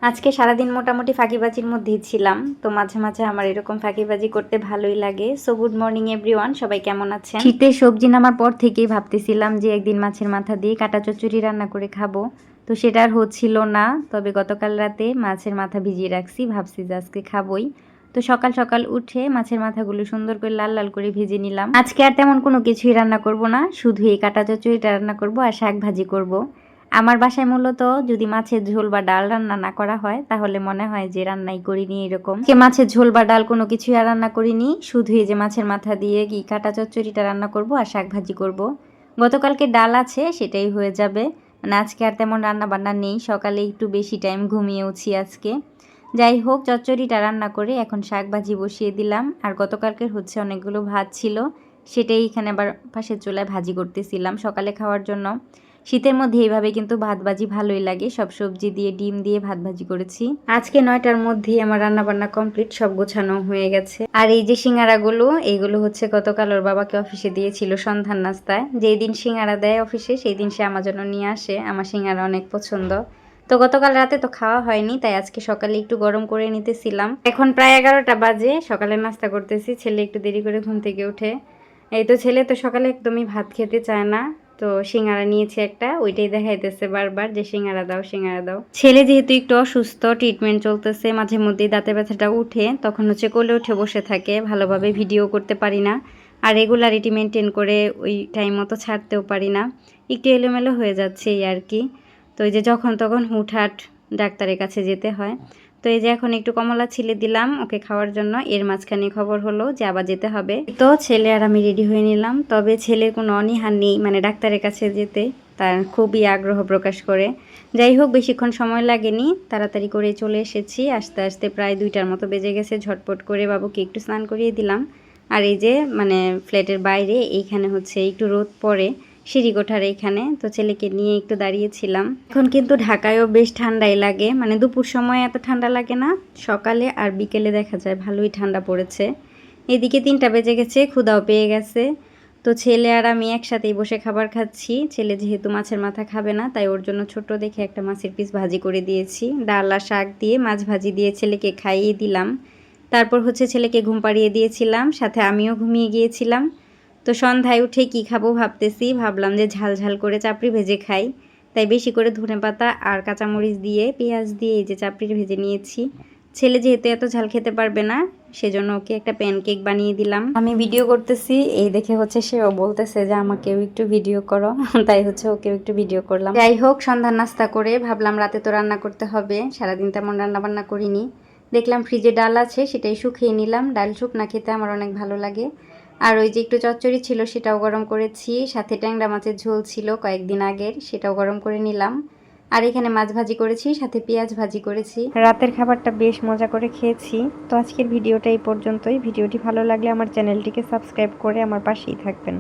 আজকে সারাদিন মোটামুটি ফাঁকিবাজির মধ্যেই ছিলাম। তো মাঝে মাঝে আমার এরকম ফাঁকিবাজি করতে ভালোই লাগে। সো গুড মর্নিং এভরিওয়ান, সবাই কেমন আছেন? শীতের সবজি নামার পর থেকেই ভাবতেছিলাম যে একদিন মাছের মাথা দিয়ে কাটা চচ্চড়ি রান্না করে খাবো। তো সেটা আর হচ্ছিল না। তবে গতকাল রাতে মাছের মাথা ভিজিয়ে রাখছি, ভাবছি যে আজকে খাবোই। তো সকাল সকাল উঠে মাছের মাথাগুলো সুন্দর করে লাল লাল করে ভেজে নিলাম। আজকে আর তেমন কোনো কিছুই রান্না করব না, শুধু এই কাটা চচ্চড়িটা রান্না করব আর শাক ভাজি করব। আমার বাসায় মূলত যদি মাছের ঝোল বা ডাল রান্না না করা হয় তাহলে মনে হয় যে রান্নাই করিনি এরকম। মাছের ঝোল বা ডাল কোনো কিছুই আর রান্না করিনি, শুধু এই যে মাছের মাথা দিয়ে কি কাটা চচ্চড়িটা রান্না করব আর শাক ভাজি করব। গতকালকে ডাল আছে, সেটাই হয়ে যাবে। মানে আজকে আর তেমন রান্না বান্না নেই, সকালে একটু বেশি টাইম ঘুমিয়েওছি আজকে। যাই হোক, চচ্চড়িটা রান্না করে এখন শাক ভাজি বসিয়ে দিলাম। আর গতকালকের হচ্ছে অনেকগুলো ভাত ছিল, সেটাই এখানে আবার পাশের চুলায় ভাজি করতেছিলাম সকালে খাওয়ার জন্য। শীতের মধ্যে এইভাবে কিন্তু ভাত ভাজি ভালোই লাগে, সব সবজি দিয়ে ডিম দিয়ে ভাত ভাজি করেছি। আজকে 9টার মধ্যেই আমার রান্না বান্না কমপ্লিট, সব গোছানো হয়ে গেছে। আর এই যে সিঙ্গারাগুলো, এইগুলো হচ্ছে গতকাল ওর বাবাকে অফিসে দিয়েছিল সন্ধ্যার নাস্তায়। যেই দিন সিঙ্গারা দেয় অফিসে সেই দিন সে আমার জন্য নিয়ে আসে। আমার সিঙ্গারা অনেক পছন্দ। তো গতকাল রাতে তো খাওয়া হয়নি, তাই আজকে সকালে একটু গরম করে নিতেছিলাম। এখন প্রায় 11টা বাজে, সকালে নাস্তা করতেছি। ছেলে একটু দেরি করে ঘুম থেকে উঠে। এই তো ছেলে তো সকালে একদমই ভাত খেতে চায় না, তো সিঙ্গারা নিয়েছে একটা, ওইটাই দেখাইতেছে বারবার যে সিঙ্গারা দাও সিঙ্গারা দাও। ছেলে যেহেতু একটু অসুস্থ, ট্রিটমেন্ট চলতেছে, মাঝে মধ্যেই দাঁতের ব্যথাটা উঠে, তখন হচ্ছে কোলে উঠে বসে থাকে, ভালোভাবে ভিডিও করতে পারি না। আর রেগুলারিটি মেনটেন করে ওই টাইম মতো ছাড়তেও পারি না, একটু এলোমেলো হয়ে যাচ্ছে এই আর কি। তো এই যে যখন তখন হুটহাট ডাক্তারের কাছে যেতে হয়। তো এই যে এখন একটু কমলা ছিলে দিলাম ওকে খাওয়ার জন্য। এর মাঝখানে খবর হলো যে আবার যেতে হবে। তো ছেলে আর আমি রেডি হয়ে নিলাম। তবে ছেলের কোনো অনীহা নেই, মানে ডাক্তারের কাছে যেতে তার খুবই আগ্রহ প্রকাশ করে। যাই হোক, বেশিক্ষণ সময় লাগেনি, তাড়াতাড়ি করে চলে এসেছি। আস্তে আস্তে প্রায় 2টার মতো বেজে গেছে। ঝটপট করে বাবুকে একটু স্নান করিয়ে দিলাম। আর এই যে মানে ফ্ল্যাটের বাইরে এইখানে হচ্ছে একটু রোদ পড়ে সিঁড়িকোঠার এইখানে, তো ছেলেকে নিয়ে একটু দাঁড়িয়েছিলাম। এখন কিন্তু ঢাকায়ও বেশ ঠান্ডাই লাগে, মানে দুপুর সময় এত ঠান্ডা লাগে না, সকালে আর বিকেলে দেখা যায় ভালোই ঠান্ডা পড়েছে। এদিকে 3টা বেজে গেছে, ক্ষুধাও পেয়ে গেছে। তো ছেলে আর আমি একসাথেই বসে খাবার খাচ্ছি। ছেলে যেহেতু মাছের মাথা খাবে না, তাই ওর জন্য ছোট দেখে একটা মাছের পিস ভাজি করে দিয়েছি। ডাল আর শাক দিয়ে মাছ ভাজি দিয়ে ছেলেকে খাইয়ে দিলাম। তারপর হচ্ছে ছেলেকে ঘুম পাড়িয়ে দিয়েছিলাম, সাথে আমিও ঘুমিয়ে গিয়েছিলাম। তো সন্ধ্যায় উঠে কি খাবো ভাবতেছি, ভাবলাম যে ঝাল ঝাল করে চাপড়ি ভেজে খাই। তাই বেশি করে ধনেপাতা আর কাঁচামরিচ দিয়ে পেঁয়াজ দিয়ে এই যে চাপড়ি ভেজে নিয়েছি। ছেলে যেহেতু এত ঝাল খেতে পারবে না, সেজন্য ওকে একটা প্যানকেক বানিয়ে দিলাম। আমি ভিডিও করতেছি, এই দেখে হচ্ছে সেও বলতেছে যে আমাকেও একটু ভিডিও করো, তাই হচ্ছে ওকেও একটু ভিডিও করলাম। যাই হোক, সন্ধ্যার নাস্তা করে ভাবলাম রাতে তো রান্না করতে হবে, সারাদিন তেমন রান্না বান্না করিনি। দেখলাম ফ্রিজে ডাল আছে, সেটাই শুকিয়ে নিলাম। ডাল শুকনা খেতে আমার অনেক ভালো লাগে। আর ওই যে একটু চচ্চড়ি ছিল, সেটাও গরম করেছি। সাথে ট্যাংরা মাছের ঝোল ছিল কয়েকদিন আগের, সেটাও গরম করে নিলাম। আর এখানে মাছ ভাজি করেছি, সাথে পেঁয়াজ ভাজি করেছি। রাতের খাবারটা বেশ মজা করে খেয়েছি। তো আজকের ভিডিওটা এই পর্যন্তই। ভিডিওটি ভালো লাগলে আমার চ্যানেলটিকে সাবস্ক্রাইব করে আমার পাশেই থাকবেন।